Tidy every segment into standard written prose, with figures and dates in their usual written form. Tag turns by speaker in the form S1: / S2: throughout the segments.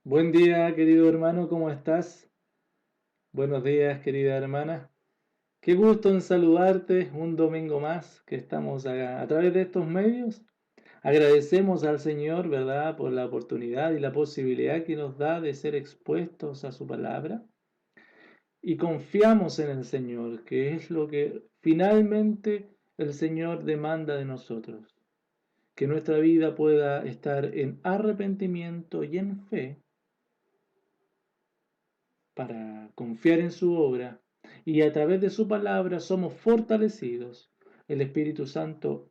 S1: Buen día, querido hermano, ¿cómo estás? Buenos días, querida hermana. Qué gusto en saludarte un domingo más que estamos a través de estos medios. Agradecemos al Señor, ¿verdad?, por la oportunidad y la posibilidad que nos da de ser expuestos a su palabra. Y confiamos en el Señor, que es lo que finalmente el Señor demanda de nosotros. Que nuestra vida pueda estar en arrepentimiento y en fe para confiar en su obra y a través de su palabra somos fortalecidos. El Espíritu Santo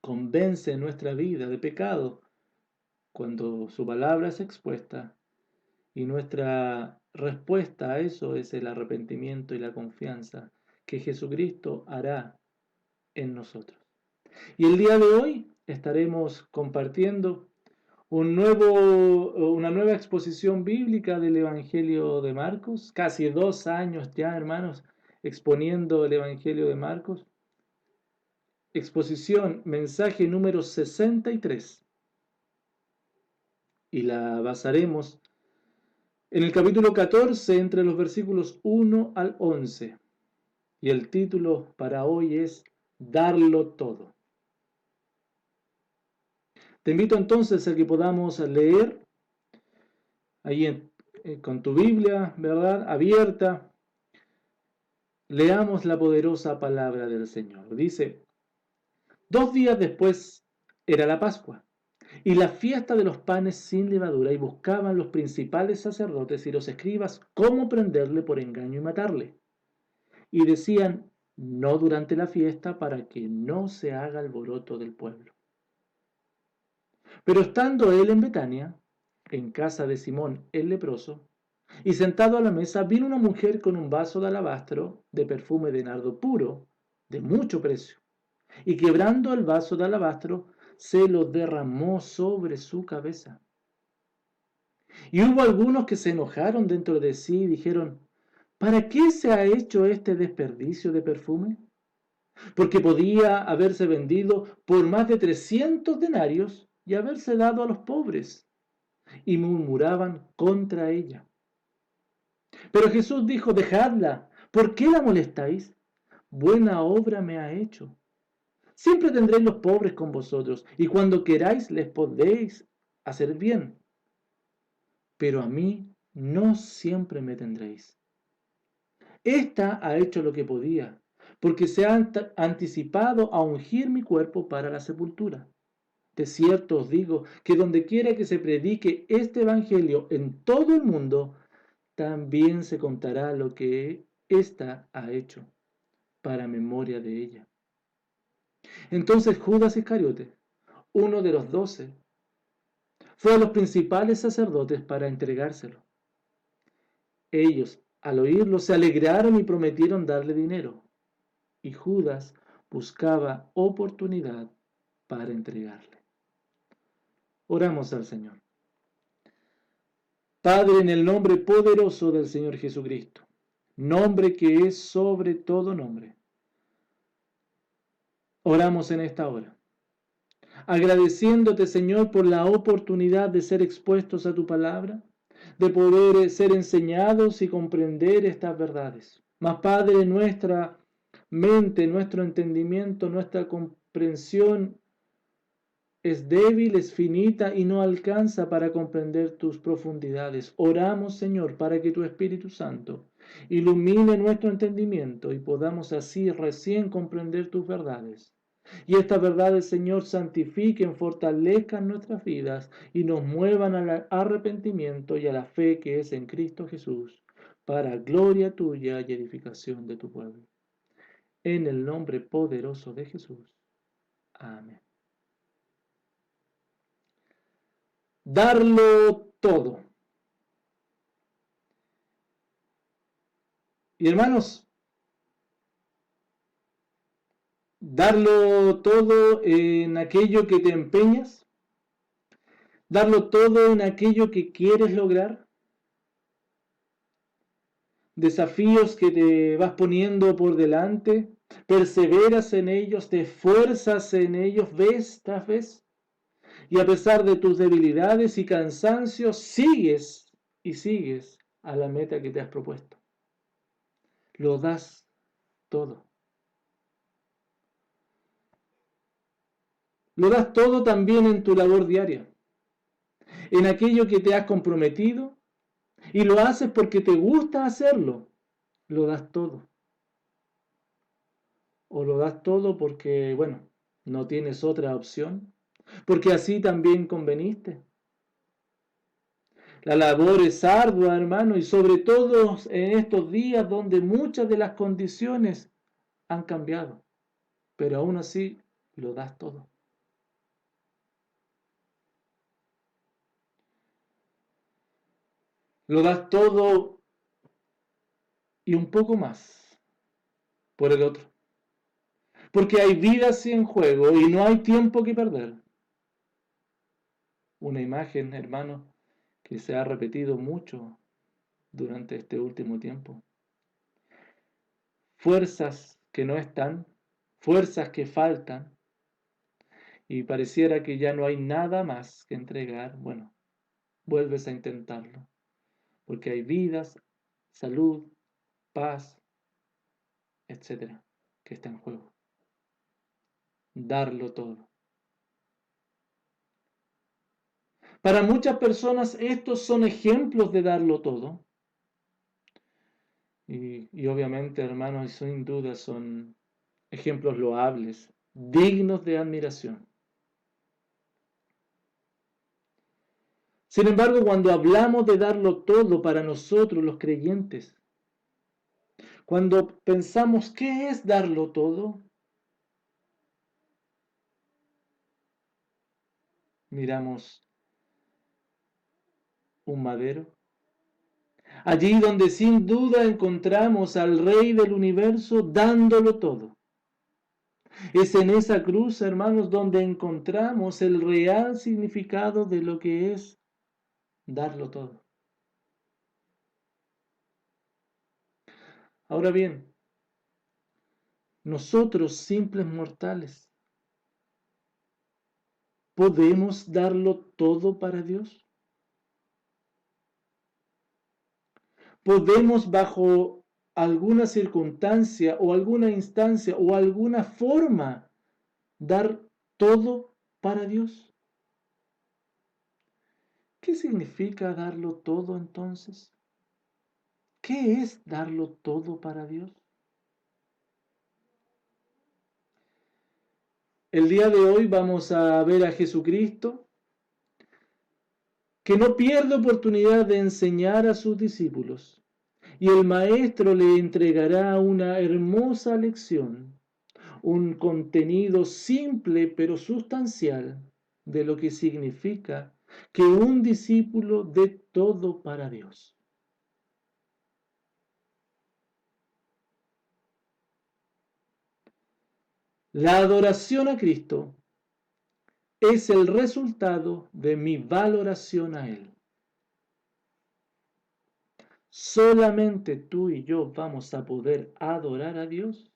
S1: convence nuestra vida de pecado cuando su palabra es expuesta y nuestra respuesta a eso es el arrepentimiento y la confianza que Jesucristo hará en nosotros. Y el día de hoy estaremos compartiendo una nueva exposición bíblica del Evangelio de Marcos, casi 2 años ya, hermanos, exponiendo el Evangelio de Marcos. Exposición, mensaje número 63. Y la basaremos en el capítulo 14, entre los versículos 1 al 11. Y el título para hoy es Darlo todo. Te invito entonces a que podamos leer ahí con tu Biblia, ¿verdad?, abierta. Leamos la poderosa palabra del Señor. Dice: 2 días después era la Pascua y la fiesta de los panes sin levadura, y buscaban los principales sacerdotes y los escribas cómo prenderle por engaño y matarle. Y decían: no durante la fiesta, para que no se haga alboroto del pueblo. Pero estando él en Betania, en casa de Simón el leproso, y sentado a la mesa, vino una mujer con un vaso de alabastro de perfume de nardo puro, de mucho precio, y quebrando el vaso de alabastro, se lo derramó sobre su cabeza. Y hubo algunos que se enojaron dentro de sí y dijeron: ¿para qué se ha hecho este desperdicio de perfume? Porque podía haberse vendido por más de 300 denarios y haberse dado a los pobres. Y murmuraban contra ella. Pero Jesús dijo: dejadla, ¿por qué la molestáis? Buena obra me ha hecho. Siempre tendréis los pobres con vosotros, y cuando queráis les podéis hacer bien. Pero a mí no siempre me tendréis. Esta ha hecho lo que podía, porque se ha anticipado a ungir mi cuerpo para la sepultura. De cierto os digo que donde quiera que se predique este evangelio en todo el mundo, también se contará lo que ésta ha hecho, para memoria de ella. Entonces Judas Iscariote, uno de los 12, fue a los principales sacerdotes para entregárselo. Ellos, al oírlo, se alegraron y prometieron darle dinero. Y Judas buscaba oportunidad para entregarle. Oramos al Señor. Padre, en el nombre poderoso del Señor Jesucristo, nombre que es sobre todo nombre, oramos en esta hora, agradeciéndote, Señor, por la oportunidad de ser expuestos a tu palabra, de poder ser enseñados y comprender estas verdades. Mas, Padre, nuestra mente, nuestro entendimiento, nuestra comprensión es débil, es finita y no alcanza para comprender tus profundidades. Oramos, Señor, para que tu Espíritu Santo ilumine nuestro entendimiento y podamos así recién comprender tus verdades. Y estas verdades, Señor, santifiquen, fortalezcan nuestras vidas y nos muevan al arrepentimiento y a la fe que es en Cristo Jesús, para gloria tuya y edificación de tu pueblo. En el nombre poderoso de Jesús. Amén. Darlo todo. Y hermanos, darlo todo en aquello que te empeñas, darlo todo en aquello que quieres lograr, desafíos que te vas poniendo por delante, perseveras en ellos, te esfuerzas en ellos vez tras vez. Y a pesar de tus debilidades y cansancios, sigues y sigues a la meta que te has propuesto. Lo das todo. Lo das todo también en tu labor diaria, en aquello que te has comprometido, y lo haces porque te gusta hacerlo. Lo das todo. O lo das todo porque, bueno, no tienes otra opción, porque así también conveniste. La labor es ardua, hermano, y sobre todo en estos días donde muchas de las condiciones han cambiado, pero aún así lo das todo. Lo das todo y un poco más por el otro. Porque hay vidas en juego y no hay tiempo que perder. Una imagen, hermano, que se ha repetido mucho durante este último tiempo. Fuerzas que no están, fuerzas que faltan, y pareciera que ya no hay nada más que entregar. Bueno, vuelves a intentarlo, porque hay vidas, salud, paz, etcétera, que está en juego. Darlo todo. Para muchas personas estos son ejemplos de darlo todo. Y obviamente, hermanos, sin duda son ejemplos loables, dignos de admiración. Sin embargo, cuando hablamos de darlo todo para nosotros los creyentes, cuando pensamos ¿qué es darlo todo? Miramos un madero. Allí donde sin duda encontramos al Rey del universo dándolo todo. Es en esa cruz, hermanos, donde encontramos el real significado de lo que es darlo todo. Ahora bien, nosotros simples mortales, ¿podemos darlo todo para Dios? ¿Podemos bajo alguna circunstancia o alguna instancia o alguna forma dar todo para Dios? ¿Qué significa darlo todo entonces? ¿Qué es darlo todo para Dios? El día de hoy vamos a ver a Jesucristo que no pierde oportunidad de enseñar a sus discípulos y el Maestro le entregará una hermosa lección, un contenido simple pero sustancial de lo que significa que un discípulo dé todo para Dios. La adoración a Cristo es el resultado de mi valoración a Él. Solamente tú y yo vamos a poder adorar a Dios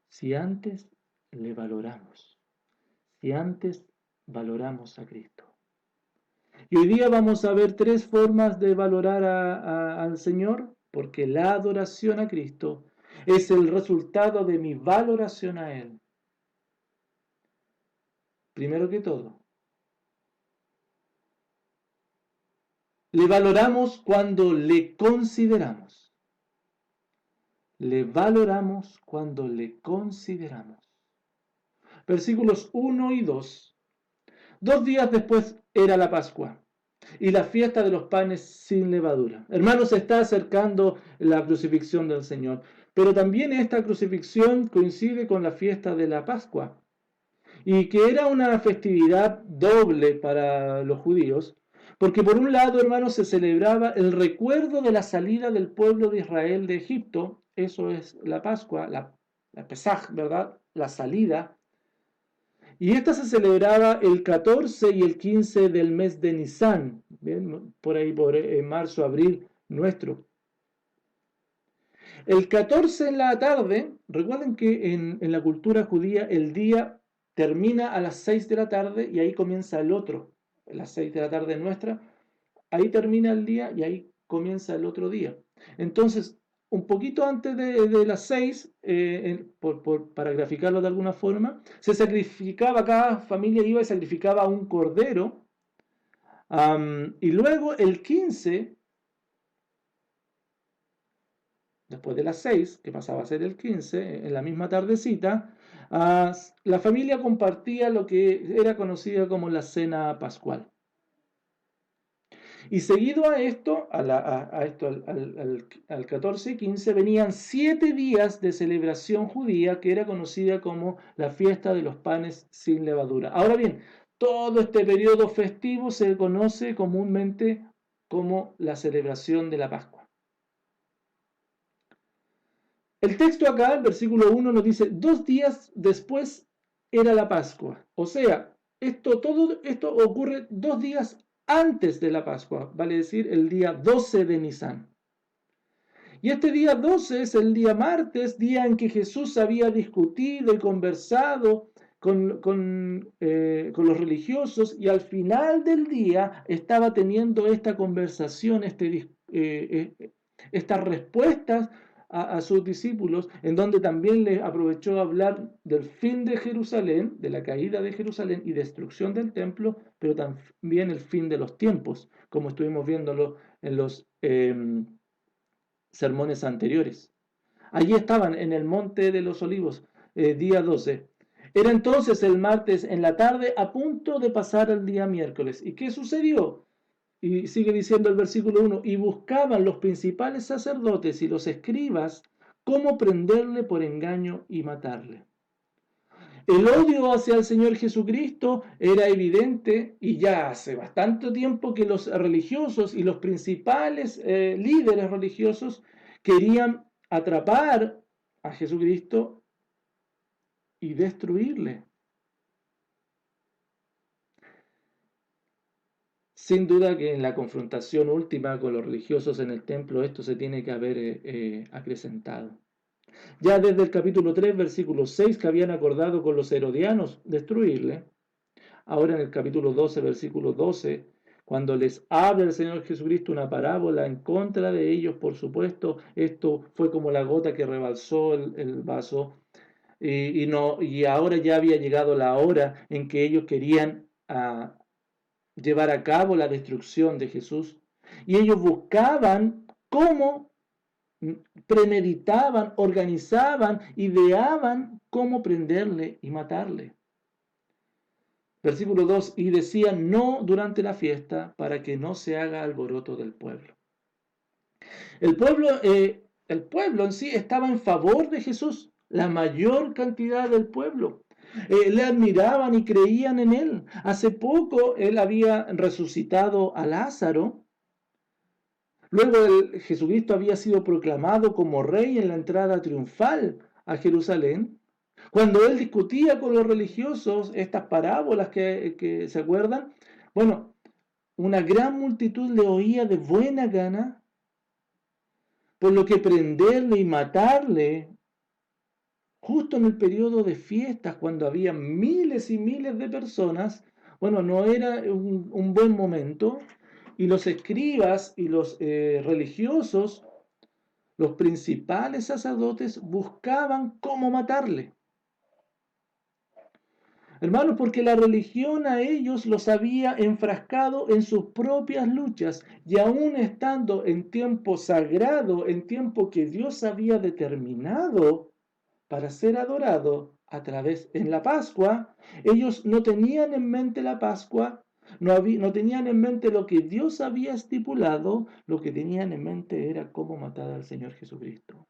S1: si antes le valoramos, si antes valoramos a Cristo. Y hoy día vamos a ver tres formas de valorar al Señor, porque la adoración a Cristo es el resultado de mi valoración a Él. Primero que todo, le valoramos cuando le consideramos. Le valoramos cuando le consideramos. Versículos 1 y 2. 2 días después era la Pascua y la fiesta de los panes sin levadura. Hermanos, se está acercando la crucifixión del Señor, pero también esta crucifixión coincide con la fiesta de la Pascua, y que era una festividad doble para los judíos, porque por un lado, hermanos, se celebraba el recuerdo de la salida del pueblo de Israel de Egipto, eso es la Pascua, la Pesaj, ¿verdad? La salida. Y esta se celebraba el 14 y el 15 del mes de Nisan, ¿bien? Por ahí, marzo, abril nuestro. El 14 en la tarde, recuerden que en la cultura judía el día termina a las 6 de la tarde y ahí comienza el otro. A las 6 de la tarde nuestra, ahí termina el día y ahí comienza el otro día. Entonces, un poquito antes de las 6, para graficarlo de alguna forma, se sacrificaba, cada familia iba y sacrificaba un cordero, y luego el 15, después de las 6, que pasaba a ser el 15, en la misma tardecita, la familia compartía lo que era conocida como la cena pascual. Y seguido a esto, al 14 y 15, venían 7 días de celebración judía que era conocida como la fiesta de los panes sin levadura. Ahora bien, todo este periodo festivo se conoce comúnmente como la celebración de la Pascua. El texto acá, el versículo 1, nos dice, 2 días después era la Pascua. O sea, todo esto ocurre 2 días antes de la Pascua, vale decir el día 12 de Nisan. Y este día 12 es el día martes, día en que Jesús había discutido y conversado con los religiosos, y al final del día estaba teniendo esta conversación, estas respuestas a sus discípulos, en donde también les aprovechó a hablar del fin de Jerusalén, de la caída de Jerusalén y destrucción del templo, pero también el fin de los tiempos, como estuvimos viéndolo en los sermones anteriores. Allí estaban en el Monte de los Olivos, día 12. Era entonces el martes en la tarde, a punto de pasar el día miércoles. ¿Y qué sucedió? Y sigue diciendo el versículo 1, y buscaban los principales sacerdotes y los escribas cómo prenderle por engaño y matarle. El odio hacia el Señor Jesucristo era evidente, y ya hace bastante tiempo que los religiosos y los principales líderes religiosos querían atrapar a Jesucristo y destruirle. Sin duda que en la confrontación última con los religiosos en el templo esto se tiene que haber acrecentado. Ya desde el capítulo 3, versículo 6, que habían acordado con los herodianos destruirle, ahora en el capítulo 12, versículo 12, cuando les habla el Señor Jesucristo una parábola en contra de ellos, por supuesto, esto fue como la gota que rebalsó el vaso, y ahora ya había llegado la hora en que ellos querían llevar a cabo la destrucción de Jesús, y ellos buscaban cómo, premeditaban, organizaban, ideaban cómo prenderle y matarle. Versículo 2, y decían no durante la fiesta para que no se haga alboroto del pueblo. El pueblo en sí estaba en favor de Jesús, la mayor cantidad del pueblo. Le admiraban y creían en él. Hace poco él había resucitado a Lázaro. Luego Jesucristo había sido proclamado como rey en la entrada triunfal a Jerusalén. Cuando él discutía con los religiosos estas parábolas que se acuerdan, bueno, una gran multitud le oía de buena gana, por lo que prenderle y matarle, justo en el periodo de fiestas, cuando había miles y miles de personas, bueno, no era un buen momento, y los escribas y los religiosos, los principales sacerdotes, buscaban cómo matarle. Hermanos, porque la religión a ellos los había enfrascado en sus propias luchas, y aún estando en tiempo sagrado, en tiempo que Dios había determinado para ser adorado en la Pascua, ellos no tenían en mente la Pascua, no tenían en mente lo que Dios había estipulado, lo que tenían en mente era cómo matar al Señor Jesucristo.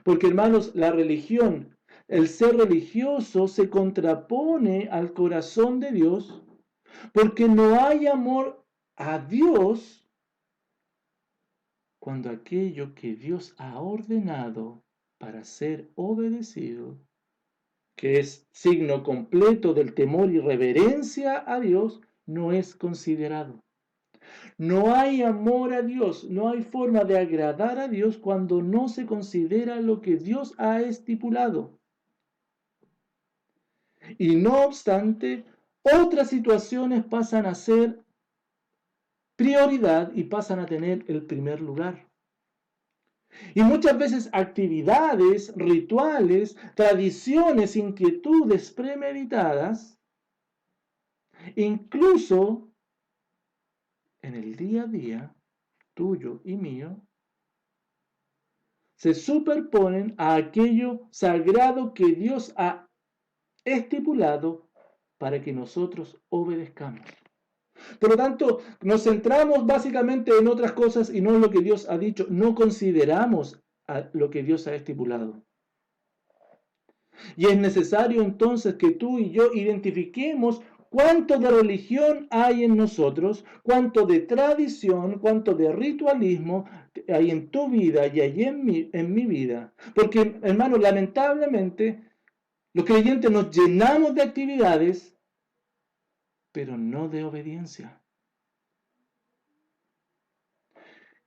S1: Porque, hermanos, la religión, el ser religioso se contrapone al corazón de Dios, porque no hay amor a Dios cuando aquello que Dios ha ordenado para ser obedecido, que es signo completo del temor y reverencia a Dios, no es considerado. No hay amor a Dios, no hay forma de agradar a Dios cuando no se considera lo que Dios ha estipulado. Y no obstante, otras situaciones pasan a ser prioridad y pasan a tener el primer lugar. Y muchas veces actividades, rituales, tradiciones, inquietudes premeditadas, incluso en el día a día, tuyo y mío, se superponen a aquello sagrado que Dios ha estipulado para que nosotros obedezcamos. Por lo tanto, nos centramos básicamente en otras cosas y no en lo que Dios ha dicho. No consideramos a lo que Dios ha estipulado. Y es necesario entonces que tú y yo identifiquemos cuánto de religión hay en nosotros, cuánto de tradición, cuánto de ritualismo hay en tu vida y hay en mi vida. Porque, hermano, lamentablemente, los creyentes nos llenamos de actividades, pero no de obediencia.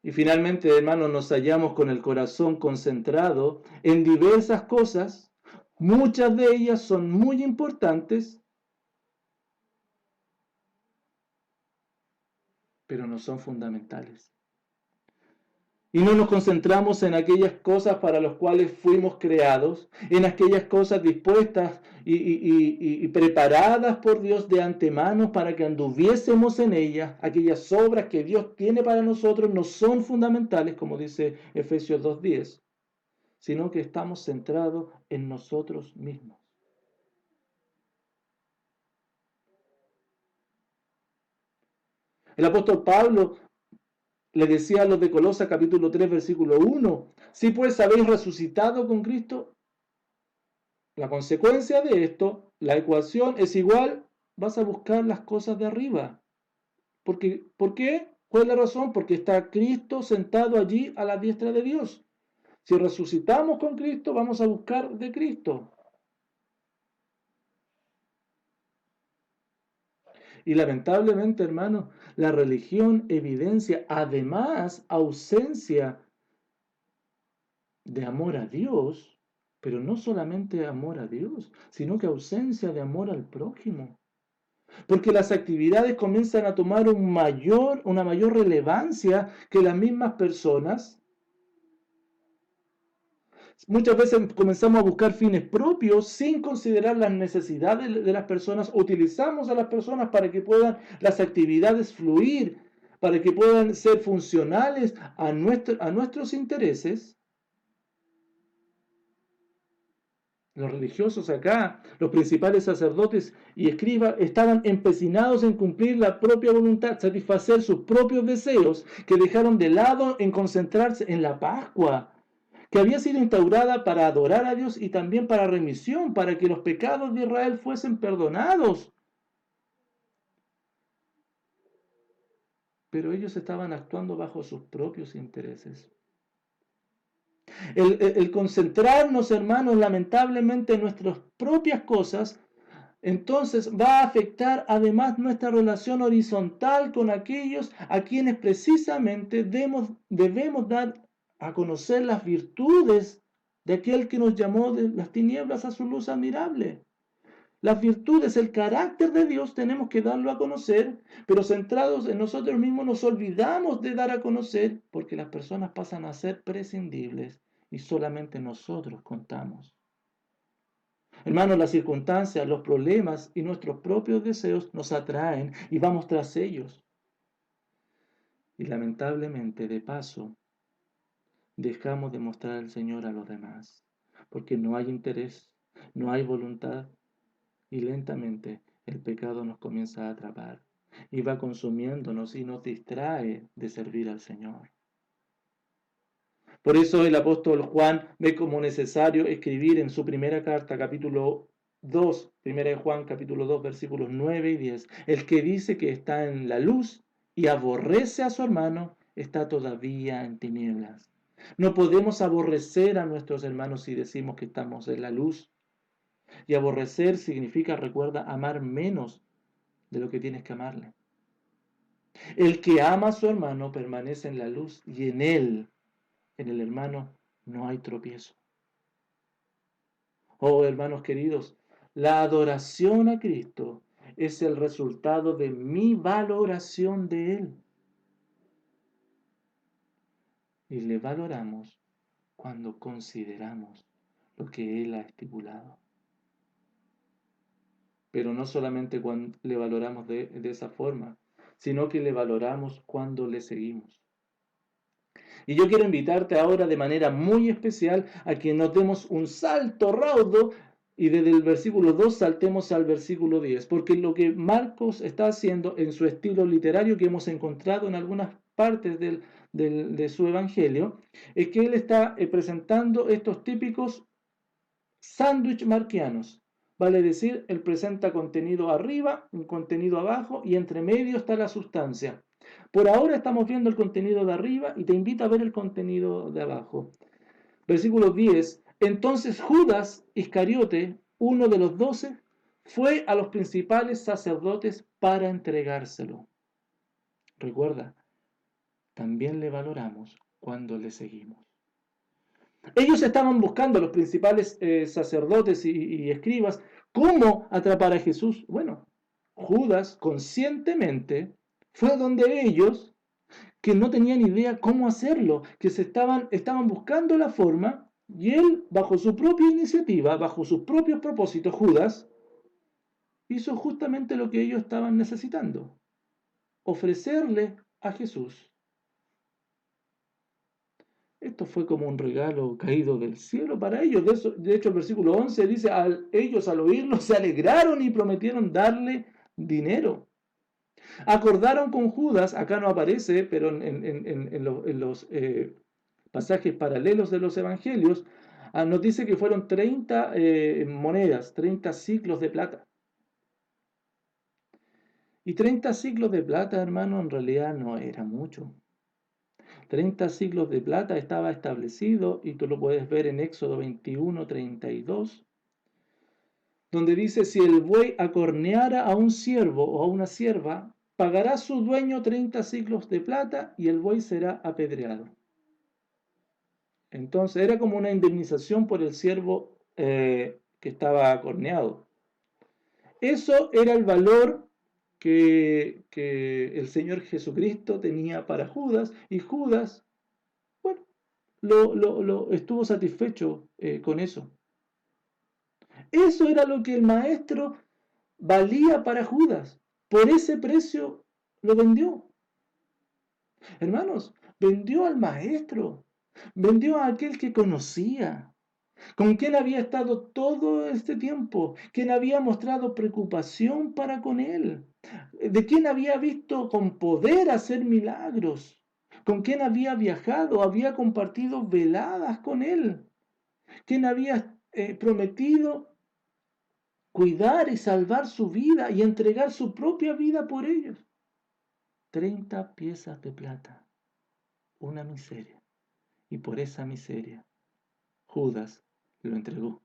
S1: Y finalmente, hermanos, nos hallamos con el corazón concentrado en diversas cosas. Muchas de ellas son muy importantes, pero no son fundamentales. Y no nos concentramos en aquellas cosas para las cuales fuimos creados, en aquellas cosas dispuestas y preparadas por Dios de antemano para que anduviésemos en ellas. Aquellas obras que Dios tiene para nosotros no son fundamentales, como dice Efesios 2:10, sino que estamos centrados en nosotros mismos. El apóstol Pablo le decía a los de Colosas capítulo 3 versículo 1, si pues habéis resucitado con Cristo, la consecuencia de esto, la ecuación es igual, vas a buscar las cosas de arriba. ¿Por qué? ¿Cuál es la razón? Porque está Cristo sentado allí a la diestra de Dios. Si resucitamos con Cristo, vamos a buscar de Cristo. Y lamentablemente, hermano, la religión evidencia además ausencia de amor a Dios, pero no solamente amor a Dios, sino que ausencia de amor al prójimo. Porque las actividades comienzan a tomar una mayor relevancia que las mismas personas. Muchas veces comenzamos a buscar fines propios sin considerar las necesidades de las personas. Utilizamos a las personas para que puedan las actividades fluir, para que puedan ser funcionales a nuestros intereses. Los religiosos acá, los principales sacerdotes y escribas, estaban empecinados en cumplir la propia voluntad, satisfacer sus propios deseos, que dejaron de lado en concentrarse en la Pascua, que había sido instaurada para adorar a Dios y también para remisión, para que los pecados de Israel fuesen perdonados. Pero ellos estaban actuando bajo sus propios intereses. El concentrarnos, hermanos, lamentablemente en nuestras propias cosas, entonces va a afectar además nuestra relación horizontal con aquellos a quienes precisamente debemos dar a conocer las virtudes de aquel que nos llamó de las tinieblas a su luz admirable. Las virtudes, el carácter de Dios tenemos que darlo a conocer, pero centrados en nosotros mismos nos olvidamos de dar a conocer porque las personas pasan a ser prescindibles y solamente nosotros contamos. Hermanos, las circunstancias, los problemas y nuestros propios deseos nos atraen y vamos tras ellos. Y lamentablemente, de paso, dejamos de mostrar al Señor a los demás, porque no hay interés, no hay voluntad y lentamente el pecado nos comienza a atrapar y va consumiéndonos y nos distrae de servir al Señor. Por eso el apóstol Juan ve como necesario escribir en su primera carta, capítulo 2, primera de Juan, capítulo 2, versículos 9 y 10, el que dice que está en la luz y aborrece a su hermano, está todavía en tinieblas. No podemos aborrecer a nuestros hermanos si decimos que estamos en la luz. Y aborrecer significa, recuerda, amar menos de lo que tienes que amarle. El que ama a su hermano permanece en la luz y en él, en el hermano, no hay tropiezo. Oh, hermanos queridos, La adoración a Cristo es el resultado de mi valoración de Él. Y le valoramos cuando consideramos lo que Él ha estipulado. Pero no solamente cuando le valoramos de esa forma, sino que le valoramos cuando le seguimos. Y yo quiero invitarte ahora de manera muy especial a que nos demos un salto raudo y desde el versículo 2 saltemos al versículo 10, porque lo que Marcos está haciendo en su estilo literario que hemos encontrado en algunas partes de su evangelio, es que él está presentando estos típicos sándwich marquianos. Vale decir, él presenta contenido arriba, un contenido abajo y entre medio está la sustancia. Por ahora estamos viendo el contenido de arriba y te invito a ver el contenido de abajo. Versículo 10. Entonces Judas Iscariote, uno de los 12, fue a los principales sacerdotes para entregárselo. Recuerda, también le valoramos cuando le seguimos. Ellos estaban buscando, los principales sacerdotes y escribas, cómo atrapar a Jesús. Bueno, Judas conscientemente fue donde ellos, que no tenían idea cómo hacerlo, que estaban buscando la forma, y él, bajo su propia iniciativa, bajo sus propios propósitos, Judas, hizo justamente lo que ellos estaban necesitando, ofrecerle a Jesús. Esto fue como un regalo caído del cielo para ellos. De hecho, el versículo 11 dice, ellos al oírlo se alegraron y prometieron darle dinero. Acordaron con Judas, acá no aparece, pero en los pasajes paralelos de los evangelios, nos dice que fueron 30 monedas, 30 ciclos de plata. Y 30 ciclos de plata, hermano, en realidad no era mucho. 30 siglos de plata estaba establecido, y tú lo puedes ver en Éxodo 21:32, donde dice, si el buey acorneara a un siervo o a una sierva, pagará su dueño 30 siglos de plata y el buey será apedreado. Entonces era como una indemnización por el siervo que estaba acorneado. Eso era el valor que el Señor Jesucristo tenía para Judas, y Judas, bueno, estuvo satisfecho con eso. Eso era lo que el maestro valía para Judas. Por ese precio lo vendió. Hermanos, vendió al maestro. Vendió a aquel que conocía, con quien había estado todo este tiempo, quien había mostrado preocupación para con él, de quien había visto con poder hacer milagros, con quien había viajado, había compartido veladas con él, quien había prometido cuidar y salvar su vida y entregar su propia vida por ellos. 30 piezas de plata, una miseria. Y por esa miseria, Judas lo entregó.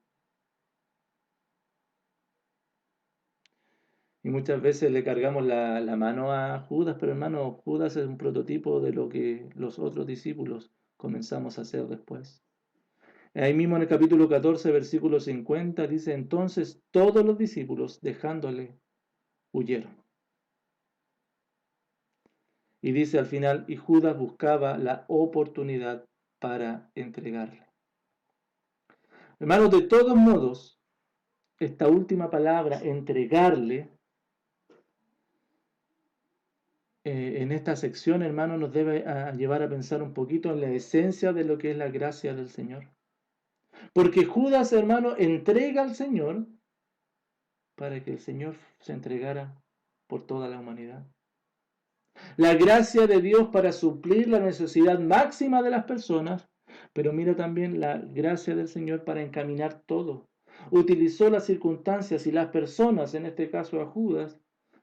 S1: Y muchas veces le cargamos la mano a Judas, pero hermano, Judas es un prototipo de lo que los otros discípulos comenzamos a hacer después. Ahí mismo en el capítulo 14, versículo 50, dice, entonces todos los discípulos, dejándole, huyeron. Y dice al final, y Judas buscaba la oportunidad para entregarle. Hermanos, de todos modos, esta última palabra, entregarle, en esta sección, hermano, nos debe llevar a pensar un poquito en la esencia de lo que es la gracia del Señor. Porque Judas, hermano, entrega al Señor para que el Señor se entregara por toda la humanidad. La gracia de Dios para suplir la necesidad máxima de las personas, pero mira también la gracia del Señor para encaminar todo. Utilizó las circunstancias y las personas, en este caso a Judas,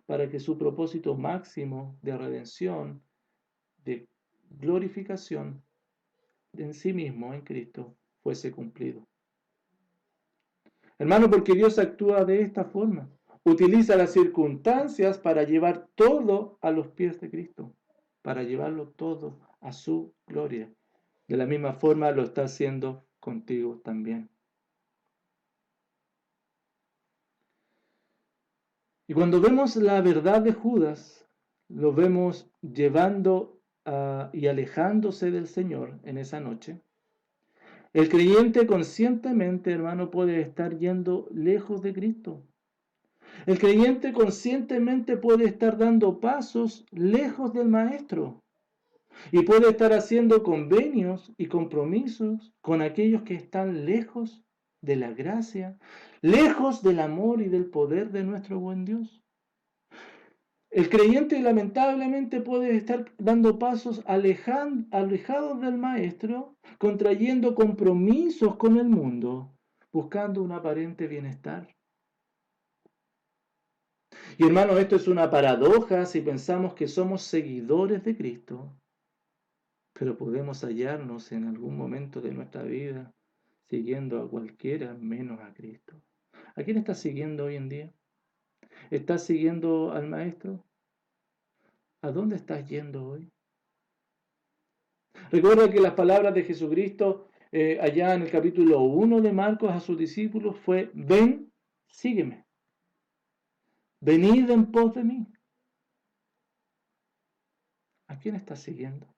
S1: para que su propósito máximo de redención, de glorificación en sí mismo, en Cristo, fuese cumplido. Hermano, porque Dios actúa de esta forma. Utiliza las circunstancias para llevar todo a los pies de Cristo, para llevarlo todo a su gloria. De la misma forma lo está haciendo contigo también. Y cuando vemos la verdad de Judas, lo vemos llevando y alejándose del Señor en esa noche. El creyente conscientemente, hermano, puede estar yendo lejos de Cristo. El creyente conscientemente puede estar dando pasos lejos del Maestro y puede estar haciendo convenios y compromisos con aquellos que están lejos de la gracia, lejos del amor y del poder de nuestro buen Dios. El creyente lamentablemente puede estar dando pasos alejados del Maestro, contrayendo compromisos con el mundo, buscando un aparente bienestar. Y hermanos, esto es una paradoja si pensamos que somos seguidores de Cristo, pero podemos hallarnos en algún momento de nuestra vida siguiendo a cualquiera menos a Cristo. ¿A quién estás siguiendo hoy en día? ¿Estás siguiendo al Maestro? ¿A dónde estás yendo hoy? Recuerda que las palabras de Jesucristo allá en el capítulo 1 de Marcos a sus discípulos fue: ven, sígueme, venid en pos de mí. ¿A quién estás siguiendo?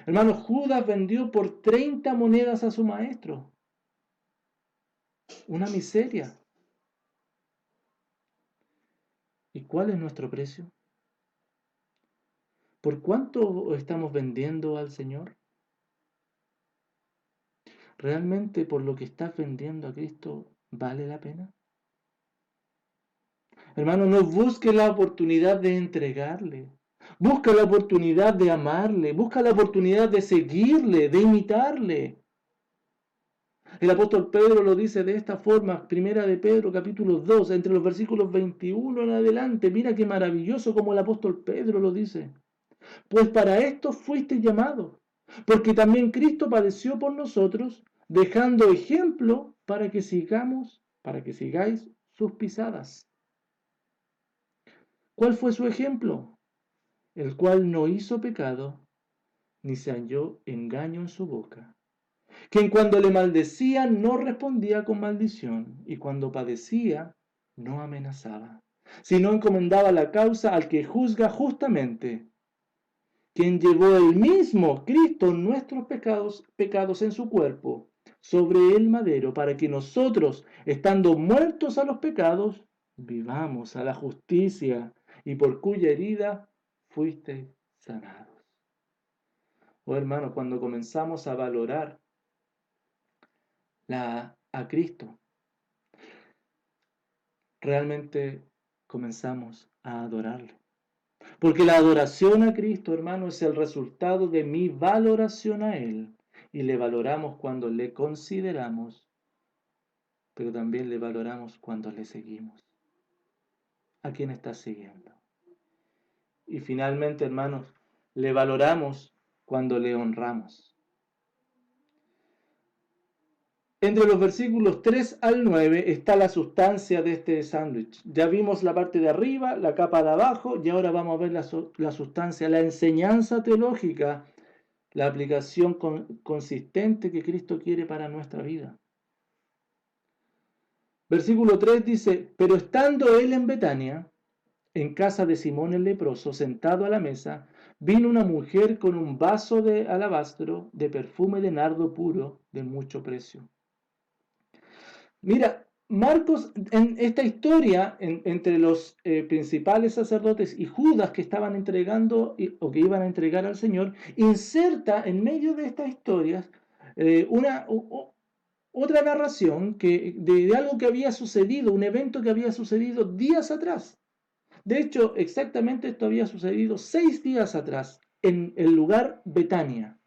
S1: Hermano, Judas vendió por 30 monedas a su maestro. Una miseria. ¿Y cuál es nuestro precio? ¿Por cuánto estamos vendiendo al Señor? ¿Realmente por lo que estás vendiendo a Cristo vale la pena? Hermano, no busque la oportunidad de entregarle. Busca la oportunidad de amarle. Busca la oportunidad de seguirle, de imitarle. El apóstol Pedro lo dice de esta forma, primera de Pedro, capítulo 2, entre los versículos 21 en adelante. Mira qué maravilloso como el apóstol Pedro lo dice. Pues para esto fuisteis llamados, porque también Cristo padeció por nosotros, dejando ejemplo para que sigáis sus pisadas. ¿Cuál fue su ejemplo? El cual no hizo pecado, ni se halló engaño en su boca. Quien cuando le maldecía no respondía con maldición, y cuando padecía no amenazaba, sino encomendaba la causa al que juzga justamente, quien llevó el mismo Cristo nuestros pecados en su cuerpo sobre el madero, para que nosotros, estando muertos a los pecados, vivamos a la justicia, y por cuya herida fuiste sanados. Oh hermanos, cuando comenzamos a valorar a Cristo, realmente comenzamos a adorarle. Porque la adoración a Cristo, hermano, es el resultado de mi valoración a Él. Y le valoramos cuando le consideramos, pero también le valoramos cuando le seguimos. ¿A quién estás siguiendo? Y finalmente, hermanos, le valoramos cuando le honramos. Entre los versículos 3 al 9 está la sustancia de este sándwich. Ya vimos la parte de arriba, la capa de abajo, y ahora vamos a ver la sustancia, la enseñanza teológica, la aplicación consistente que Cristo quiere para nuestra vida. Versículo 3 dice: pero estando él en Betania, en casa de Simón el leproso, sentado a la mesa, vino una mujer con un vaso de alabastro de perfume de nardo puro de mucho precio. Mira, Marcos, en esta historia, entre los principales sacerdotes y Judas que estaban entregando o que iban a entregar al Señor, inserta en medio de estas historias otra narración de algo que había sucedido, un evento que había sucedido días atrás. De hecho, exactamente esto había sucedido 6 días atrás, en el lugar Betania.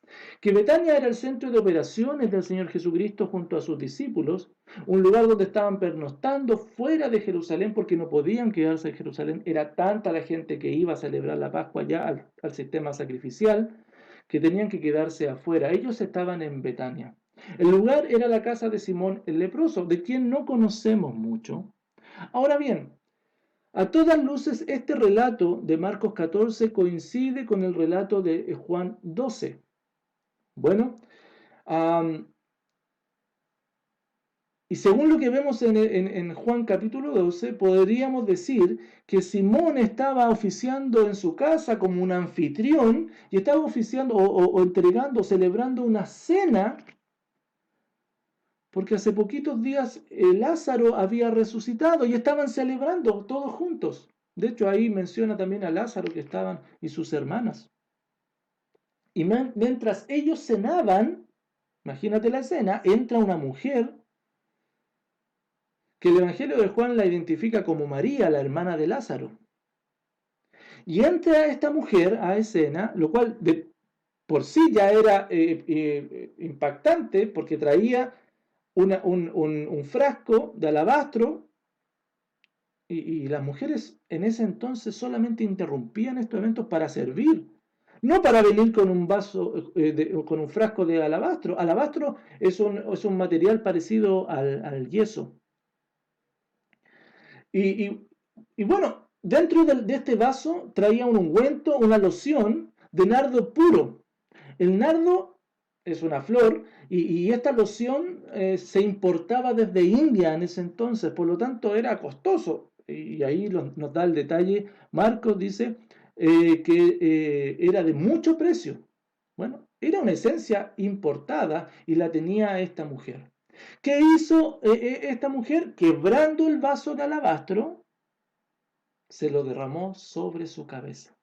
S1: Que Betania era el centro de operaciones del Señor Jesucristo junto a sus discípulos, un lugar donde estaban pernoctando fuera de Jerusalén porque no podían quedarse en Jerusalén. Era tanta la gente que iba a celebrar la Pascua ya al sistema sacrificial que tenían que quedarse afuera. Ellos estaban en Betania. El lugar era la casa de Simón el leproso, de quien no conocemos mucho. Ahora bien, a todas luces, este relato de Marcos 14 coincide con el relato de Juan 12. Bueno, Y según lo que vemos en Juan capítulo 12, podríamos decir que Simón estaba oficiando en su casa como un anfitrión y estaba oficiando o entregando, celebrando una cena, porque hace poquitos días Lázaro había resucitado y estaban celebrando todos juntos. De hecho, ahí menciona también a Lázaro que estaban y sus hermanas. Y mientras ellos cenaban, imagínate la escena, entra una mujer que el Evangelio de Juan la identifica como María, la hermana de Lázaro. Y entra esta mujer a escena, lo cual por sí ya era impactante porque traía un frasco de alabastro y las mujeres en ese entonces solamente interrumpían estos eventos para servir, no para venir con un vaso, con un frasco de alabastro. Alabastro es un material parecido al yeso. Y, y- y bueno, dentro de este vaso traía un ungüento, una loción de nardo puro. El nardo es una flor y esta loción se importaba desde India en ese entonces, por lo tanto era costoso. Y ahí nos da el detalle. Marcos dice que era de mucho precio. Bueno, era una esencia importada y la tenía esta mujer. ¿Qué hizo esta mujer? Quebrando el vaso de alabastro, se lo derramó sobre su cabeza.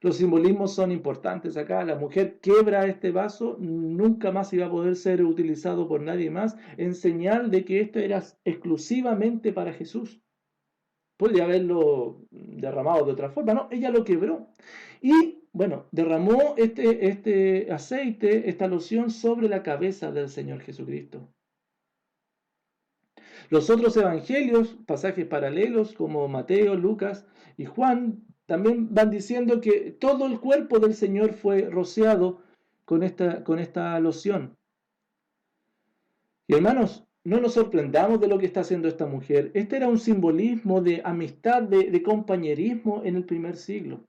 S1: Los simbolismos son importantes acá. La mujer quebra este vaso, nunca más iba a poder ser utilizado por nadie más, en señal de que esto era exclusivamente para Jesús. Podría haberlo derramado de otra forma, no, ella lo quebró. Y bueno, derramó este aceite, esta loción sobre la cabeza del Señor Jesucristo. Los otros evangelios, pasajes paralelos como Mateo, Lucas y Juan, también van diciendo que todo el cuerpo del Señor fue rociado con esta loción. Y hermanos, no nos sorprendamos de lo que está haciendo esta mujer. Este era un simbolismo de amistad, de compañerismo en el primer siglo.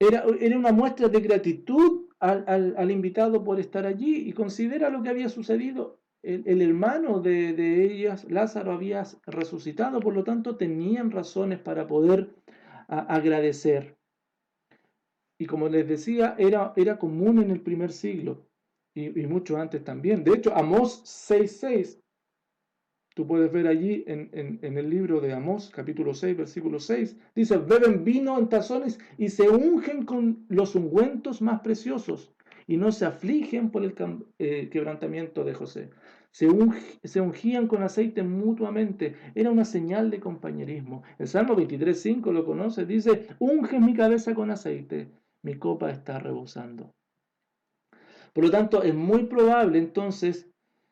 S1: Era una muestra de gratitud al invitado por estar allí y considera lo que había sucedido. El hermano de ellas, Lázaro, había resucitado, por lo tanto tenían razones para poder agradecer. Y como les decía, era común en el primer siglo y mucho antes también. De hecho, Amós 6:6, tú puedes ver allí en el libro de Amós, capítulo 6, versículo 6, dice, beben vino en tazones y se ungen con los ungüentos más preciosos y no se afligen por el quebrantamiento de José. Se ungían con aceite mutuamente. Era una señal de compañerismo. El Salmo 23:5 lo conoce, dice, unge mi cabeza con aceite, mi copa está rebosando. Por lo tanto, es muy probable entonces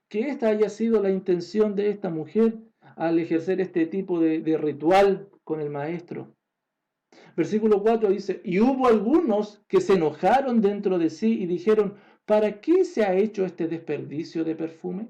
S1: que esta haya sido la intención de esta mujer al ejercer este tipo de ritual con el maestro. Versículo 4 dice, y hubo algunos que se enojaron dentro de sí y dijeron, ¿para qué se ha hecho este desperdicio de perfume?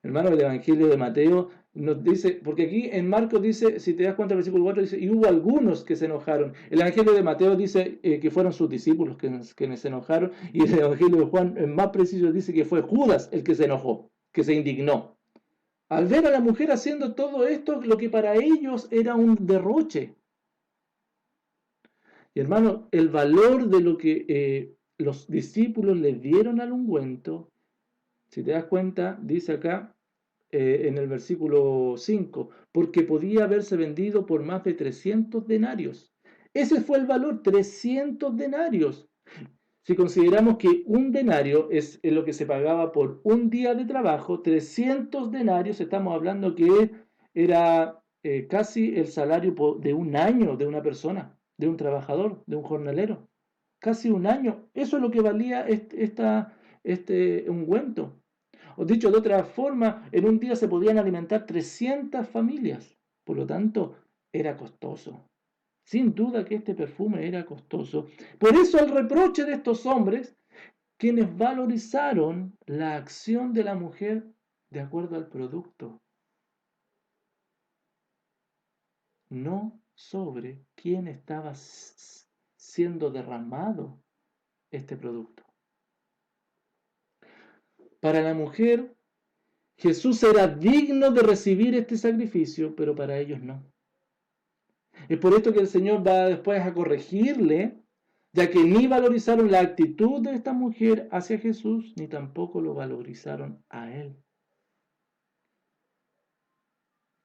S1: Hermano, el Evangelio de Mateo nos dice, porque aquí en Marcos dice, si te das cuenta, el versículo 4 dice, y hubo algunos que se enojaron. El Evangelio de Mateo dice que fueron sus discípulos que se enojaron, y el Evangelio de Juan, en más preciso, dice que fue Judas el que se enojó, que se indignó. Al ver a la mujer haciendo todo esto, lo que para ellos era un derroche. Y hermano, el valor de lo que los discípulos le dieron al ungüento, si te das cuenta, dice acá, en el versículo 5, porque podía haberse vendido por más de 300 denarios. Ese fue el valor, 300 denarios. Si consideramos que un denario es lo que se pagaba por un día de trabajo, 300 denarios, estamos hablando que era casi el salario de un año de una persona, de un trabajador, de un jornalero. Casi un año. Eso es lo que valía este ungüento. O dicho de otra forma, en un día se podían alimentar 300 familias. Por lo tanto, era costoso. Sin duda que este perfume era costoso. Por eso el reproche de estos hombres, quienes valorizaron la acción de la mujer de acuerdo al producto, no sobre quién estaba siendo derramado este producto. Para la mujer, Jesús era digno de recibir este sacrificio, pero para ellos no. Es por esto que el Señor va después a corregirle, ya que ni valorizaron la actitud de esta mujer hacia Jesús, ni tampoco lo valorizaron a Él.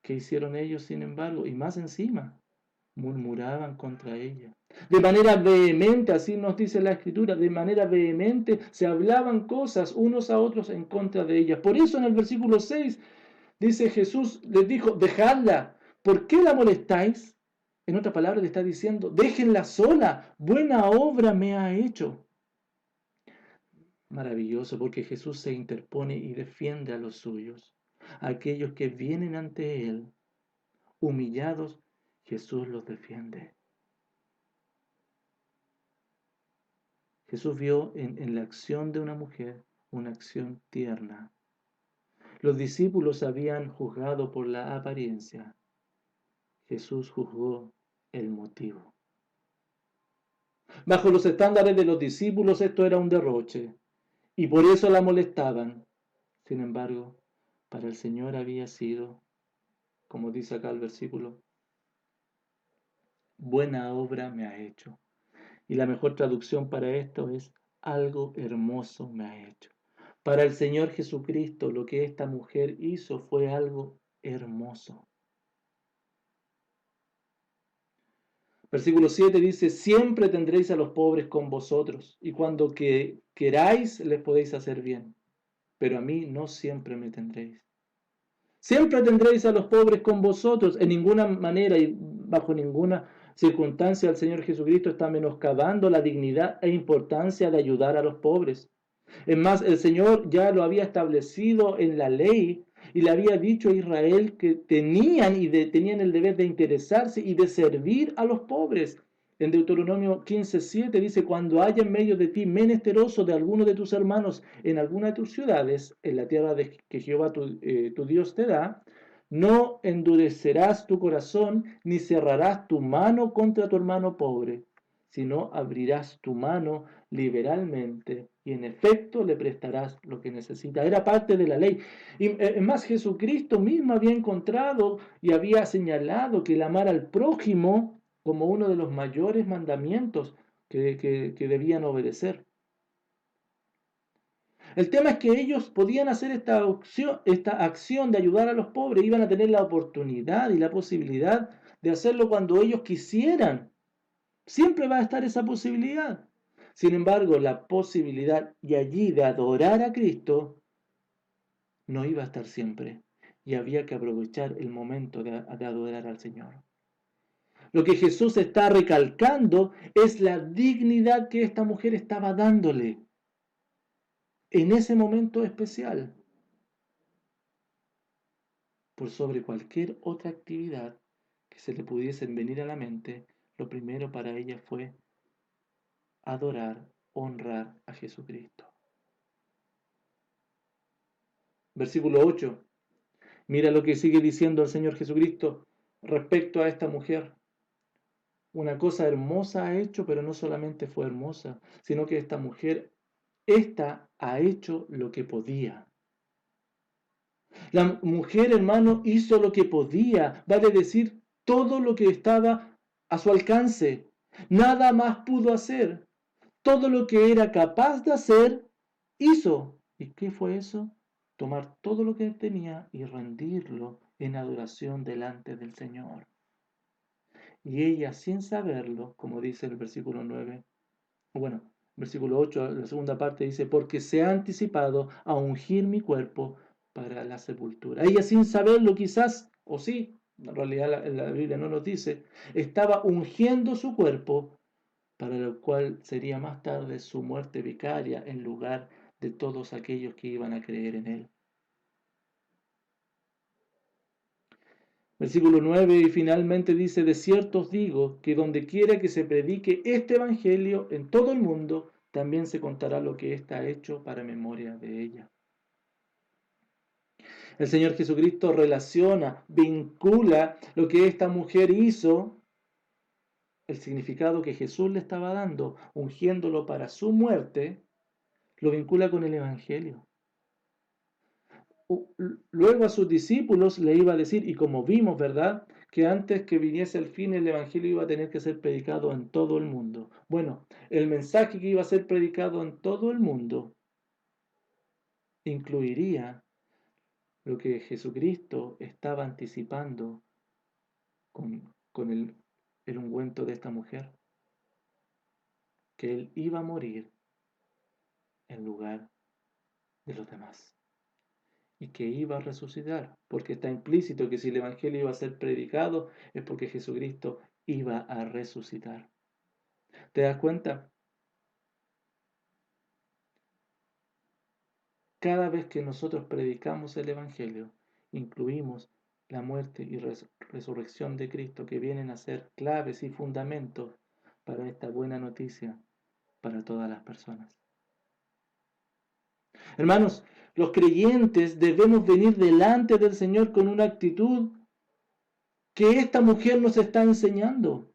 S1: ¿Qué hicieron ellos, sin embargo? Y más encima, murmuraban contra ella. De manera vehemente, así nos dice la Escritura, de manera vehemente se hablaban cosas unos a otros en contra de ella. Por eso en el versículo 6 dice Jesús, les dijo, dejadla, ¿por qué la molestáis? En otras palabras le está diciendo, déjenla sola, buena obra me ha hecho. Maravilloso, porque Jesús se interpone y defiende a los suyos. A aquellos que vienen ante Él, humillados, Jesús los defiende. Jesús vio en la acción de una mujer una acción tierna. Los discípulos habían juzgado por la apariencia. Jesús juzgó el motivo. Bajo los estándares de los discípulos esto era un derroche y por eso la molestaban. Sin embargo, para el Señor había sido, como dice acá el versículo, buena obra me ha hecho. Y la mejor traducción para esto es algo hermoso me ha hecho. Para el Señor Jesucristo lo que esta mujer hizo fue algo hermoso. Versículo 7 dice, siempre tendréis a los pobres con vosotros, y cuando queráis les podéis hacer bien, pero a mí no siempre me tendréis. Siempre tendréis a los pobres con vosotros, en ninguna manera y bajo ninguna circunstancia el Señor Jesucristo está menoscabando la dignidad e importancia de ayudar a los pobres. Es más, el Señor ya lo había establecido en la ley y le había dicho a Israel que tenían el deber de interesarse y de servir a los pobres. En Deuteronomio 15:7 dice, cuando haya en medio de ti menesteroso de alguno de tus hermanos en alguna de tus ciudades, en la tierra que Jehová tu Dios te da, no endurecerás tu corazón ni cerrarás tu mano contra tu hermano pobre, sino abrirás tu mano liberalmente y en efecto le prestarás lo que necesita. Era parte de la ley. Y es más, Jesucristo mismo había encontrado y había señalado que el amar al prójimo como uno de los mayores mandamientos que debían obedecer. El tema es que ellos podían hacer esta acción de ayudar a los pobres, iban a tener la oportunidad y la posibilidad de hacerlo cuando ellos quisieran. Siempre va a estar esa posibilidad. Sin embargo, la posibilidad y allí de adorar a Cristo no iba a estar siempre. Y había que aprovechar el momento de adorar al Señor. Lo que Jesús está recalcando es la dignidad que esta mujer estaba dándole en ese momento especial, por sobre cualquier otra actividad que se le pudiesen venir a la mente. Lo primero para ella fue adorar, honrar a Jesucristo. Versículo 8. Mira lo que sigue diciendo el Señor Jesucristo respecto a esta mujer. Una cosa hermosa ha hecho, pero no solamente fue hermosa, sino que esta mujer, esta ha hecho lo que podía. La mujer, hermano, hizo lo que podía, vale decir, todo lo que estaba a su alcance. Nada más pudo hacer. Todo lo que era capaz de hacer, hizo. ¿Y qué fue eso? Tomar todo lo que tenía y rendirlo en adoración delante del Señor. Y ella, sin saberlo, como dice el versículo 9, bueno, versículo 8, la segunda parte dice, porque se ha anticipado a ungir mi cuerpo para la sepultura. Ella, sin saberlo quizás, o sí, en realidad la Biblia no nos dice, estaba ungiendo su cuerpo para lo cual sería más tarde su muerte vicaria en lugar de todos aquellos que iban a creer en él. Versículo 9 y finalmente dice, de cierto os digo que donde quiera que se predique este evangelio en todo el mundo, también se contará lo que está hecho para memoria de ella. El Señor Jesucristo relaciona, vincula lo que esta mujer hizo, el significado que Jesús le estaba dando, ungiéndolo para su muerte, lo vincula con el evangelio. luego a sus discípulos le iba a decir, y como vimos, ¿verdad?, que antes que viniese el fin, el Evangelio iba a tener que ser predicado en todo el mundo. Bueno, el mensaje que iba a ser predicado en todo el mundo incluiría lo que Jesucristo estaba anticipando con el ungüento de esta mujer, que Él iba a morir en lugar de los demás y que iba a resucitar, porque está implícito que si el Evangelio iba a ser predicado es porque Jesucristo iba a resucitar. ¿Te das cuenta? Cada vez que nosotros predicamos el Evangelio, incluimos la muerte y resurrección de Cristo, que vienen a ser claves y fundamentos para esta buena noticia para todas las personas. Hermanos, los creyentes debemos venir delante del Señor con una actitud que esta mujer nos está enseñando.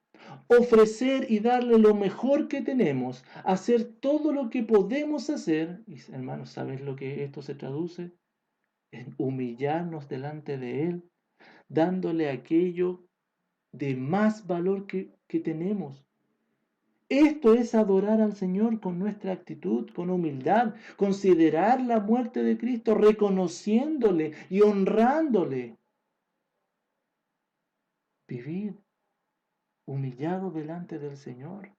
S1: Ofrecer y darle lo mejor que tenemos, hacer todo lo que podemos hacer. Y hermanos, ¿sabes lo que esto se traduce? En humillarnos delante de Él, dándole aquello de más valor que tenemos. Esto es adorar al Señor con nuestra actitud, con humildad, considerar la muerte de Cristo, reconociéndole y honrándole. Vivir humillado delante del Señor.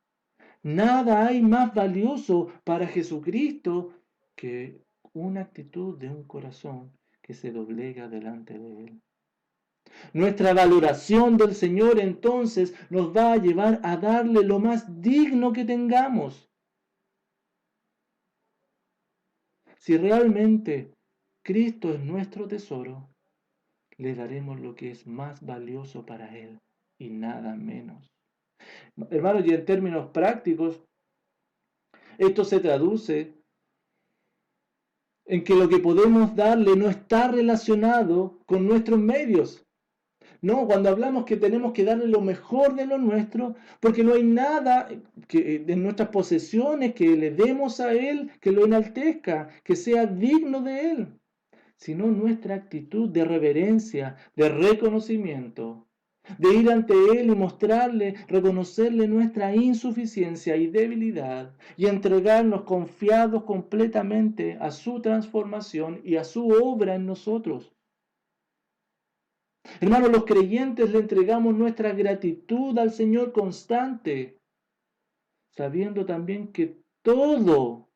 S1: Nada hay más valioso para Jesucristo que una actitud de un corazón que se doblega delante de Él. Nuestra valoración del Señor entonces nos va a llevar a darle lo más digno que tengamos. Si realmente Cristo es nuestro tesoro, le daremos lo que es más valioso para Él y nada menos. Hermanos, y en términos prácticos, esto se traduce en que lo que podemos darle no está relacionado con nuestros medios. No, cuando hablamos que tenemos que darle lo mejor de lo nuestro, porque no hay nada de nuestras posesiones que le demos a Él que lo enaltezca, que sea digno de Él, sino nuestra actitud de reverencia, de reconocimiento, de ir ante Él y mostrarle, reconocerle nuestra insuficiencia y debilidad y entregarnos confiados completamente a su transformación y a su obra en nosotros. Hermanos, los creyentes le entregamos nuestra gratitud al Señor constante, sabiendo también que todo,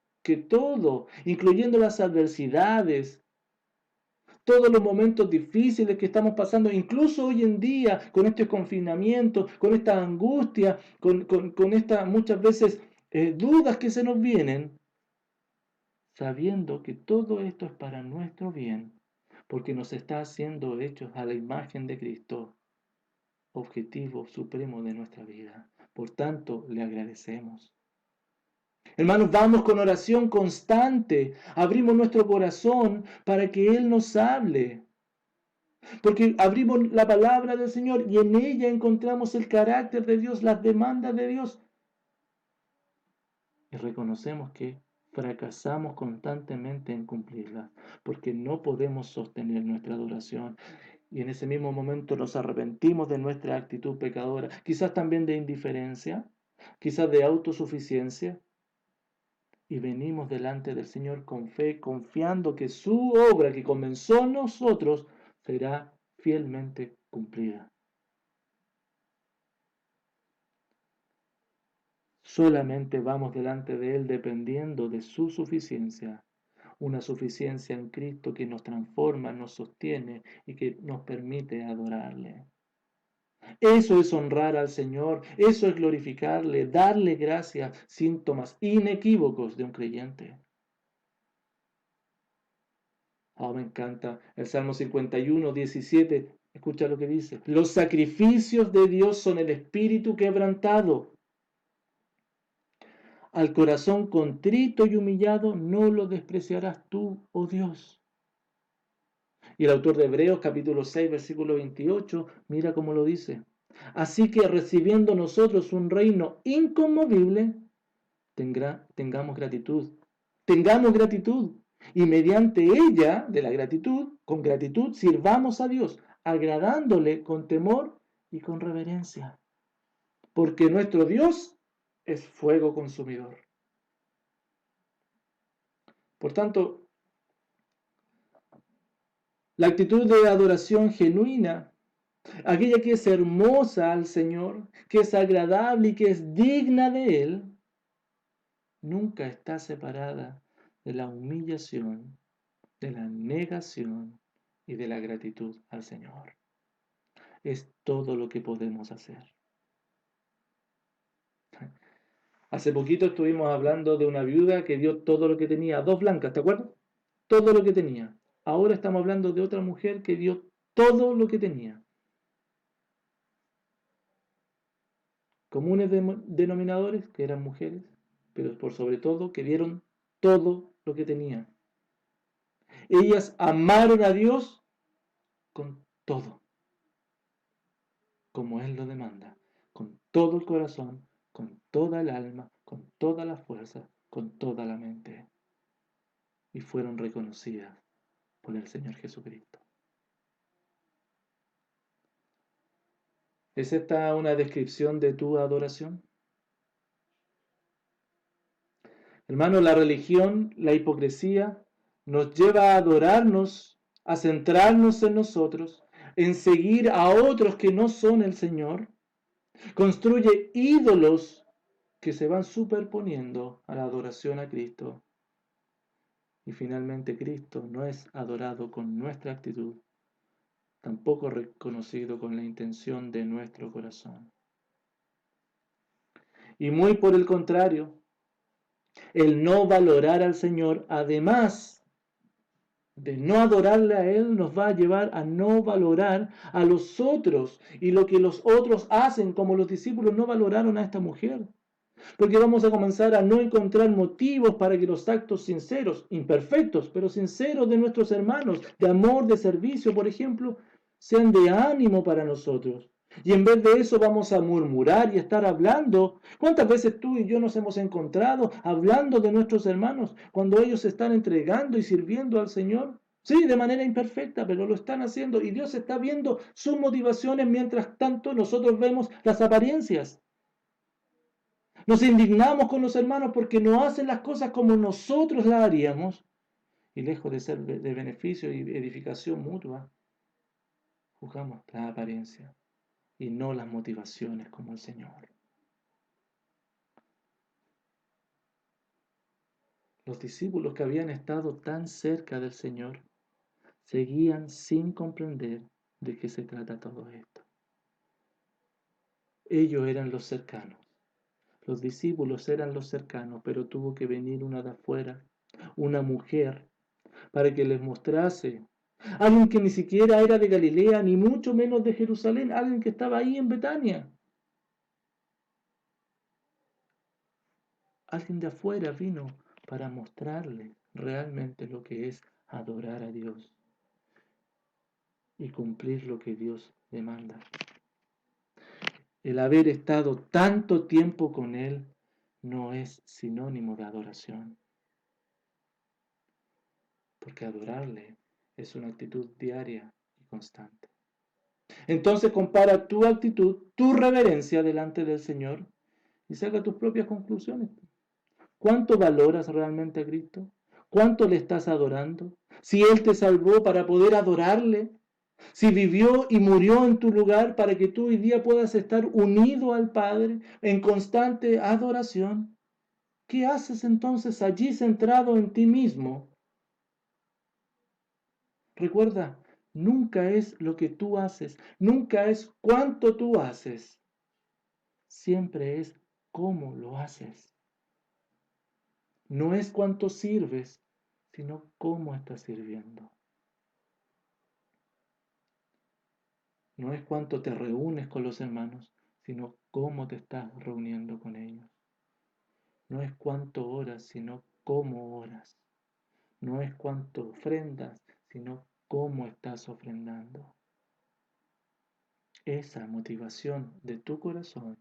S1: incluyendo las adversidades, todos los momentos difíciles que estamos pasando, incluso hoy en día, con este confinamiento, con esta angustia, con estas muchas veces dudas que se nos vienen, sabiendo que todo esto es para nuestro bien, porque nos está haciendo hechos a la imagen de Cristo, objetivo supremo de nuestra vida. Por tanto, le agradecemos. Hermanos, vamos con oración constante. Abrimos nuestro corazón para que Él nos hable. Porque abrimos la palabra del Señor y en ella encontramos el carácter de Dios, las demandas de Dios. Y reconocemos que fracasamos constantemente en cumplirlas, porque no podemos sostener nuestra adoración. Y en ese mismo momento nos arrepentimos de nuestra actitud pecadora, quizás también de indiferencia, quizás de autosuficiencia, y venimos delante del Señor con fe, confiando que su obra que comenzó en nosotros será fielmente cumplida. Solamente vamos delante de Él dependiendo de su suficiencia, una suficiencia en Cristo que nos transforma, nos sostiene y que nos permite adorarle. Eso es honrar al Señor, eso es glorificarle, darle gracias, síntomas inequívocos de un creyente. Me encanta el Salmo 51, 17. Escucha lo que dice. Los sacrificios de Dios son el espíritu quebrantado. Al corazón contrito y humillado no lo despreciarás tú, oh Dios. Y el autor de Hebreos capítulo 6, versículo 28, mira cómo lo dice. Así que recibiendo nosotros un reino inconmovible, tengamos gratitud. Tengamos gratitud. Y mediante ella, de la gratitud, con gratitud, sirvamos a Dios, agradándole con temor y con reverencia. Porque nuestro Dios es fuego consumidor. Por tanto, la actitud de adoración genuina, aquella que es hermosa al Señor, que es agradable y que es digna de Él, nunca está separada de la humillación, de la negación y de la gratitud al Señor. Es todo lo que podemos hacer. Hace poquito estuvimos hablando de una viuda que dio todo lo que tenía, 2 blancas, ¿te acuerdas? Todo lo que tenía. Ahora estamos hablando de otra mujer que dio todo lo que tenía. Comunes denominadores, que eran mujeres, pero por sobre todo que dieron todo lo que tenían. Ellas amaron a Dios con todo, como Él lo demanda, con todo el corazón, con toda el alma, con toda la fuerza, con toda la mente. Y fueron reconocidas por el Señor Jesucristo. ¿Es esta una descripción de tu adoración? Hermano, la religión, la hipocresía, nos lleva a adorarnos, a centrarnos en nosotros, en seguir a otros que no son el Señor. Construye ídolos que se van superponiendo a la adoración a Cristo. Y finalmente Cristo no es adorado con nuestra actitud, tampoco reconocido con la intención de nuestro corazón. Y muy por el contrario, el no valorar al Señor, además de no adorarle a Él, nos va a llevar a no valorar a los otros y lo que los otros hacen, como los discípulos no valoraron a esta mujer. Porque vamos a comenzar a no encontrar motivos para que los actos sinceros, imperfectos, pero sinceros de nuestros hermanos, de amor, de servicio, por ejemplo, sean de ánimo para nosotros. Y en vez de eso vamos a murmurar y estar hablando. ¿Cuántas veces tú y yo nos hemos encontrado hablando de nuestros hermanos cuando ellos se están entregando y sirviendo al Señor? Sí, de manera imperfecta, pero lo están haciendo y Dios está viendo sus motivaciones mientras tanto nosotros vemos las apariencias. Nos indignamos con los hermanos porque no hacen las cosas como nosotros las haríamos. Y lejos de ser de beneficio y edificación mutua, juzgamos la apariencia y no las motivaciones como el Señor. Los discípulos que habían estado tan cerca del Señor seguían sin comprender de qué se trata todo esto. Ellos eran los cercanos. Los discípulos eran los cercanos, pero tuvo que venir una de afuera, una mujer, para que les mostrase. Alguien que ni siquiera era de Galilea, ni mucho menos de Jerusalén, alguien que estaba ahí en Betania. Alguien de afuera vino para mostrarles realmente lo que es adorar a Dios y cumplir lo que Dios demanda. El haber estado tanto tiempo con Él no es sinónimo de adoración, porque adorarle es una actitud diaria y constante. Entonces compara tu actitud, tu reverencia delante del Señor y saca tus propias conclusiones. ¿Cuánto valoras realmente a Cristo? ¿Cuánto le estás adorando? Si Él te salvó para poder adorarle, si vivió y murió en tu lugar para que tú hoy día puedas estar unido al Padre en constante adoración, ¿qué haces entonces allí centrado en ti mismo? Recuerda, nunca es lo que tú haces, nunca es cuánto tú haces, siempre es cómo lo haces. No es cuánto sirves, sino cómo estás sirviendo. No es cuánto te reúnes con los hermanos, sino cómo te estás reuniendo con ellos. No es cuánto oras, sino cómo oras. No es cuánto ofrendas, sino cómo estás ofrendando. Esa motivación de tu corazón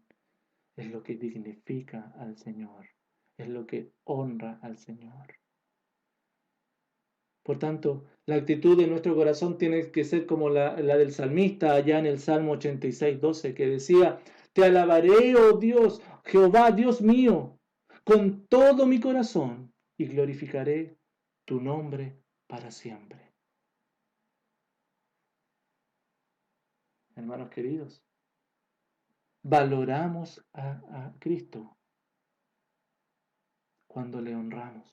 S1: es lo que dignifica al Señor, es lo que honra al Señor. Por tanto, la actitud de nuestro corazón tiene que ser como la del salmista allá en el Salmo 86:12, que decía, te alabaré, oh Dios, Jehová, Dios mío, con todo mi corazón y glorificaré tu nombre para siempre. Hermanos queridos, valoramos a Cristo cuando le honramos.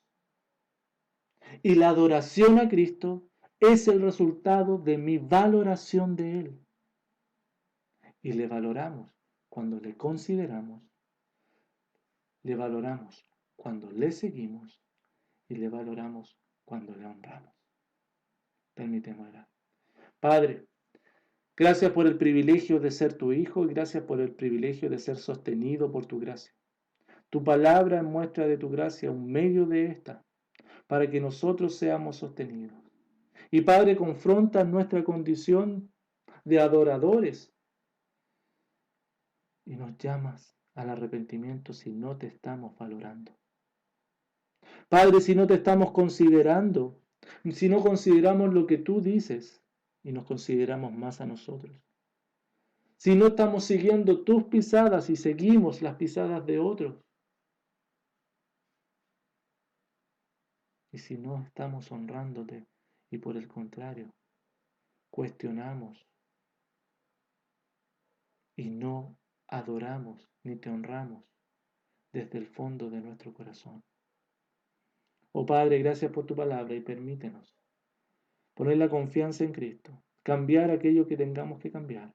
S1: Y la adoración a Cristo es el resultado de mi valoración de Él. Y le valoramos cuando le consideramos, le valoramos cuando le seguimos y le valoramos cuando le honramos. Permíteme orar. Padre, gracias por el privilegio de ser tu hijo y gracias por el privilegio de ser sostenido por tu gracia. Tu palabra es muestra de tu gracia, un medio de esta, para que nosotros seamos sostenidos. Y Padre, confronta nuestra condición de adoradores y nos llamas al arrepentimiento si no te estamos valorando. Padre, si no te estamos considerando, si no consideramos lo que tú dices y nos consideramos más a nosotros. Si no estamos siguiendo tus pisadas y seguimos las pisadas de otros. Y si no estamos honrándote y por el contrario, cuestionamos y no adoramos ni te honramos desde el fondo de nuestro corazón. Oh Padre, gracias por tu palabra y permítenos poner la confianza en Cristo, cambiar aquello que tengamos que cambiar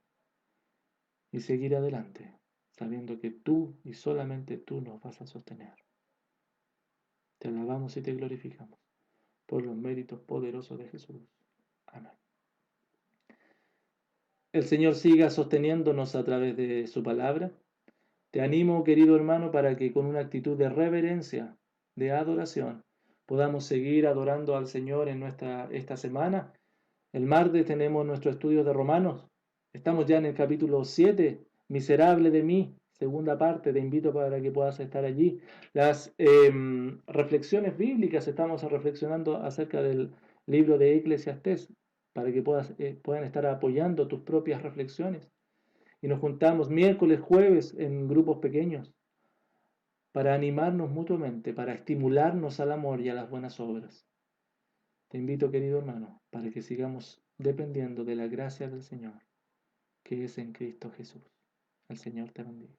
S1: y seguir adelante, sabiendo que tú y solamente tú nos vas a sostener. Te alabamos y te glorificamos por los méritos poderosos de Jesús. Amén. El Señor siga sosteniéndonos a través de su palabra. Te animo, querido hermano, para que con una actitud de reverencia, de adoración, podamos seguir adorando al Señor en esta semana. El martes tenemos nuestro estudio de Romanos. Estamos ya en el capítulo 7, miserable de mí, segunda parte. Te invito para que puedas estar allí. Las reflexiones bíblicas, estamos reflexionando acerca del libro de Eclesiastés, para que puedan estar apoyando tus propias reflexiones. Y nos juntamos miércoles, jueves en grupos pequeños para animarnos mutuamente, para estimularnos al amor y a las buenas obras. Te invito, querido hermano, para que sigamos dependiendo de la gracia del Señor, que es en Cristo Jesús. El Señor te bendiga.